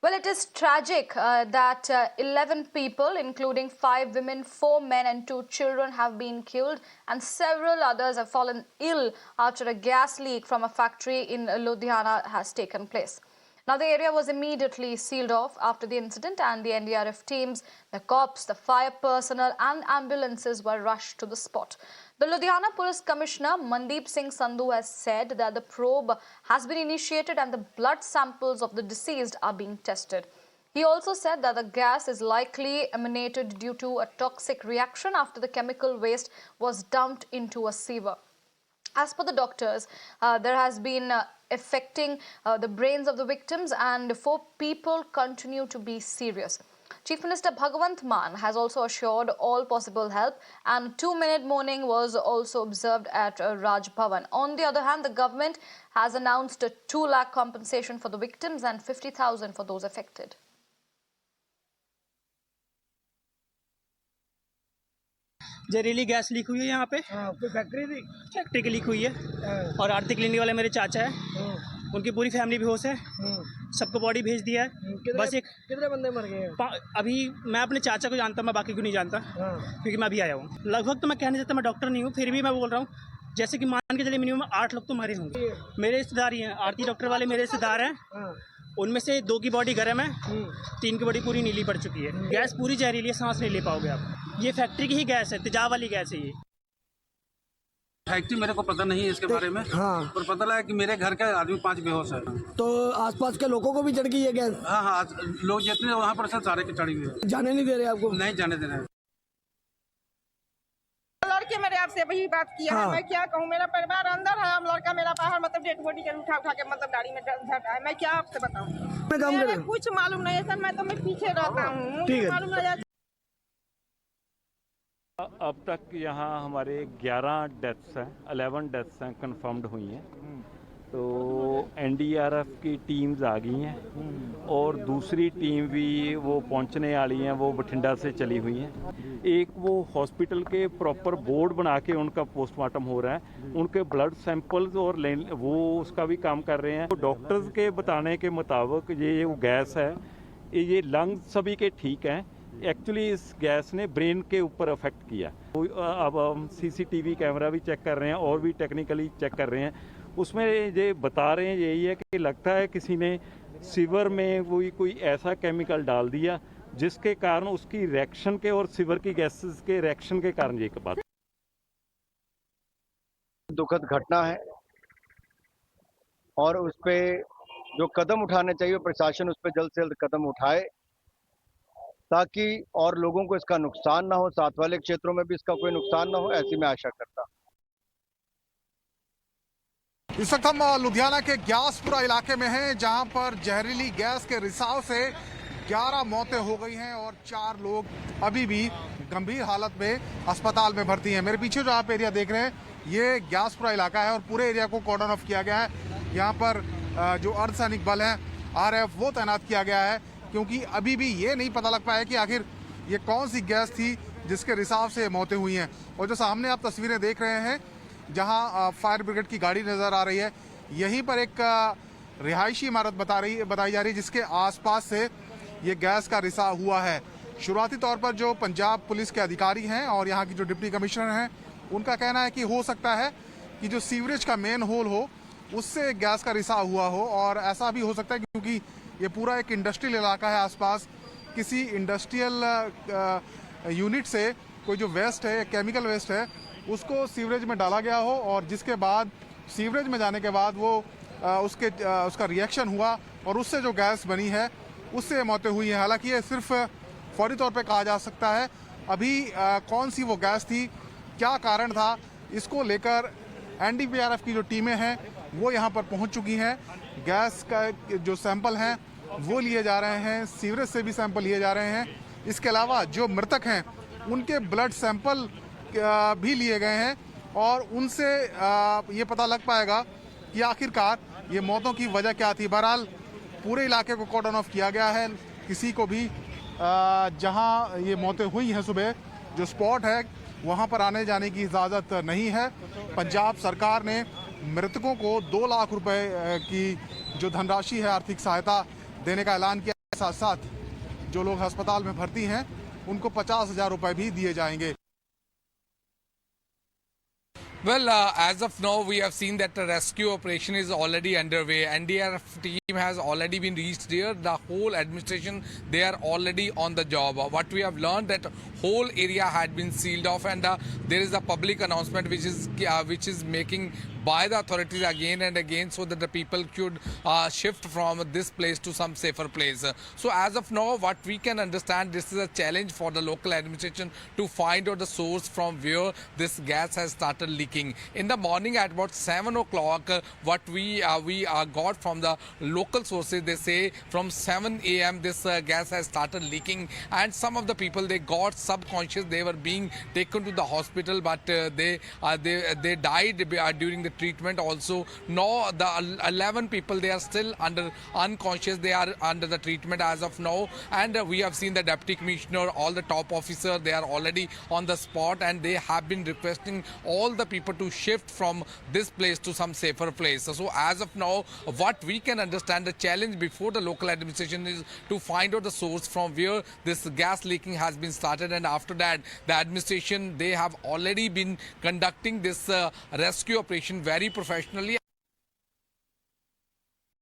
Well, it is tragic that 11 people, including 5 women, 4 men and 2 children have been killed and several others have fallen ill after a gas leak from a factory in Ludhiana has taken place. Now, the area was immediately sealed off after the incident and the NDRF teams, the cops, the fire personnel and ambulances were rushed to the spot. The Ludhiana Police Commissioner Mandeep Singh Sandhu has said that the probe has been initiated and the blood samples of the deceased are being tested. He also said that the gas is likely emanated due to a toxic reaction after the chemical waste was dumped into a sewer. As per the doctors, there has been affecting the brains of the victims and 4 people continue to be serious. Chief Minister Bhagwant Mann has also assured all possible help and 2-minute mourning was also observed at Raj Bhavan. On the other hand, the government has announced a 2 lakh compensation for the victims and 50,000 for those affected. जहरीली gas leak हुई है यहाँ पे। कोई factory थी? Factory की leak हुई है और आरती क्लिनिक वाले मेरे चाचा है, उनकी पूरी फैमिली बेहोश है, सबको बॉडी भेज दिया है। बस एक कितने बंदे मर गए हैं? अभी मैं अपने चाचा को जानता हूँ, मैं बाकी को नहीं जानता क्योंकि मैं अभी आया हूँ। लगभग तो मैं कह नहीं सकता, मैं डॉक्टर नहीं हूँ, फिर भी मैं बोल रहा हूँ जैसे कि मान के चलिए मिनिमम 8 लोग तो मरे होंगे। मेरे रिश्तेदार ही हैं, आरती डॉक्टर वाले मेरे रिश्तेदार हैं, उनमें से 2 की बॉडी गर्म है, 3 की बॉडी पूरी नीली पड़ चुकी है। गैस पूरी जहरीली है, सांस नहीं ले पाओगे आप। ये फैक्ट्री की ही गैस है, तेजाब वाली गैस है ये। फैक्ट्री मेरे को पता नहीं है इसके बारे में, पर पता लगा कि मेरे घर के आदमी 5 बेहोश है। तो आसपास के लोगों को भी चढ़ गई है गैस? हाँ, लोग जितने वहाँ पर सारे के चढ़ी हुई है। जाने नहीं दे रहे आपको? नहीं जाने दे रहे। लड़के मेरे आपसे वही बात किया है, मैं क्या कहूँ, मेरा परिवार अंदर है, हम लड़का मेरा बाहर मतलब डेड बॉडी के उठा के मतलब गाड़ी में झटा है, मैं क्या आपसे बताऊँ? मेरे कुछ मालूम नहीं है सर, मैं तो मैं पीछे रहता हूँ, मुझे मालूम नहीं है। अब तक यहाँ हमारे 11 डेथ्स हैं, 11 डेथ्स हैं कंफर्म्ड हुई हैं। तो एनडीआरएफ की टीम्स आ गई हैं और दूसरी टीम भी वो पहुँचने वाली हैं, वो बठिंडा से चली हुई हैं। एक वो हॉस्पिटल के प्रॉपर बोर्ड बना के उनका पोस्टमार्टम हो रहा है, उनके ब्लड सैंपल्स और वो उसका भी काम कर रहे हैं। तो डॉक्टर्स के बताने के मुताबिक ये वो गैस है, ये लंग्स सभी के ठीक हैं, एक्चुअली इस गैस ने ब्रेन के ऊपर अफेक्ट किया। अब हम सीसीटीवी कैमरा भी चेक कर रहे हैं और भी टेक्निकली चेक कर रहे हैं, उसमें ये बता रहे हैं यही है कि लगता है किसी ने सीवर में कोई ऐसा केमिकल डाल दिया जिसके कारण उसकी रिएक्शन के और सीवर की गैसेस के रिएक्शन के कारण ये बात। दुखद घटना है और उस पे जो कदम उठाने चाहिए प्रशासन उस पर जल्द से जल्द कदम उठाए ताकि और लोगों को इसका नुकसान ना हो, साथ वाले क्षेत्रों में भी इसका कोई नुकसान ना हो, ऐसी मैं आशा करता हूं। इस वक्त हम लुधियाना के ग्यासपुरा इलाके में हैं, जहां पर जहरीली गैस के रिसाव से 11 मौतें हो गई हैं और 4 लोग अभी भी गंभीर हालत में अस्पताल में भर्ती हैं। मेरे पीछे जो आप एरिया देख रहे हैं ये ग्यासपुरा इलाका है और पूरे एरिया को कॉर्डन ऑफ किया गया है। यहाँ पर जो अर्धसैनिक बल है RF वो तैनात किया गया है, क्योंकि अभी भी ये नहीं पता लग पाया कि आखिर ये कौन सी गैस थी जिसके रिसाव से मौतें हुई हैं। और जो सामने आप तस्वीरें देख रहे हैं जहां फायर ब्रिगेड की गाड़ी नज़र आ रही है, यहीं पर एक रिहायशी इमारत बताई जा रही है जिसके आसपास से ये गैस का रिसाव हुआ है। शुरुआती तौर पर जो पंजाब पुलिस के अधिकारी हैं और यहाँ की जो डिप्टी कमिश्नर हैं उनका कहना है कि हो सकता है कि जो सीवरेज का मेन होल हो उससे गैस का रिसाव हुआ हो, और ऐसा भी हो सकता है क्योंकि ये पूरा एक इंडस्ट्रियल इलाका है, आसपास किसी इंडस्ट्रियल यूनिट से कोई जो वेस्ट है, केमिकल वेस्ट है, उसको सीवरेज में डाला गया हो और जिसके बाद सीवरेज में जाने के बाद वो उसका रिएक्शन हुआ और उससे जो गैस बनी है उससे मौतें हुई हैं। हालांकि ये सिर्फ फौरी तौर पे कहा जा सकता है, अभी कौन सी वो गैस थी, क्या कारण था, इसको लेकर NDRF की जो टीमें हैं वो यहाँ पर पहुँच चुकी हैं। गैस का जो सैंपल हैं वो लिए जा रहे हैं, सीवरेज से भी सैंपल लिए जा रहे हैं। इसके अलावा जो मृतक हैं उनके ब्लड सैंपल भी लिए गए हैं और उनसे ये पता लग पाएगा कि आखिरकार ये मौतों की वजह क्या थी। बहरहाल पूरे इलाके को कॉर्डन ऑफ किया गया है, किसी को भी जहां ये मौतें हुई हैं सुबह जो स्पॉट है वहां पर आने जाने की इजाज़त नहीं है। पंजाब सरकार ने मृतकों को 2 लाख रुपए की जो धनराशि है आर्थिक सहायता देने का ऐलान किया। साथ साथ जो लोग अस्पताल में भर्ती हैं उनको 50,000 रुपए भी दिए जाएंगे। Well, as of now, we have seen that the rescue operation is already underway. NDRF team has already been reached there. The whole administration, they are already on the job. What we have learned that whole area had been sealed off, and there is a public announcement which is making by the authorities again and again, so that the people could shift from this place to some safer place. So as of now, what we can understand, this is a challenge for the local administration to find out the source from where this gas has started leaking. In the morning at about 7 o'clock, what we got from the local sources, they say from 7 a.m. this gas has started leaking, and some of the people, they got subconscious. They were being taken to the hospital, but they died during the treatment also. Now the 11 people, they are still unconscious. They are under the treatment as of now, and we have seen the deputy commissioner, all the top officer, they are already on the spot, and they have been requesting all the people to shift from this place to some safer place. So as of now, what we can understand, the challenge before the local administration is to find out the source from where this gas leaking has been started, and after that the administration, they have already been conducting this rescue operation very professionally.